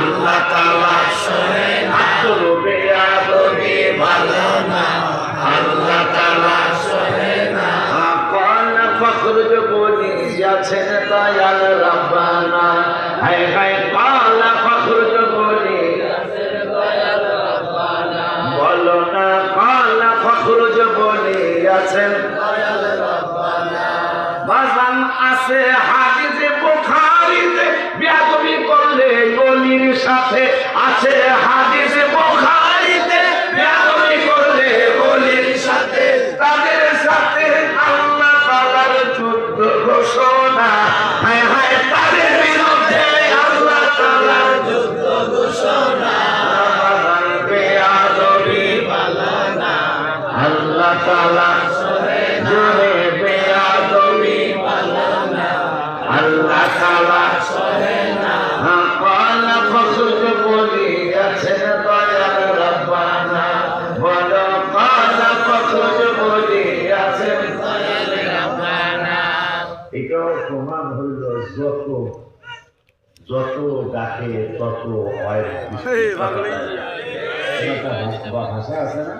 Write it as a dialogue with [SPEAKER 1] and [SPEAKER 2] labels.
[SPEAKER 1] আল্লাহ তাআলা সহে না বেয়াদবি ভালো না আল্লাহ তাআলা সহে না কোন ফখরুজ বলি যাচ্ছেন দয়াল রব্বানা হায় হায় কোন ফখরুজ বলি যাচ্ছেন দয়াল রব্বানা বলো না কোন ফখরুজ বলি যাচ্ছেন দয়াল রব্বানা বাজান আছে হাদিসে বুখারীতে বেয়াদবি করলে গলির সাথে আছে হাদিসে বুখারীতে বেয়াদবি করলে গলির সাথে তাদের সাথে আল্লাহ তাআলার যুদ্ধ ঘোষণা হায় হায় তাদের বিরুদ্ধে আল্লাহ তাআলার যুদ্ধ ঘোষণা বেয়াদবি ভালো না আল্লাহ তাআলা সহে না বেয়াদবি ভালো না আল্লাহ তাআলা সহে না কোন ফখরুজ বলি আছেন দয়াল রব্বানা বলো কোন ফখরুজ বলি আছেন দয়াল রব্বানা এটাও প্রমাণ হইল যত ডাকে তত হয় ভাষা আছে না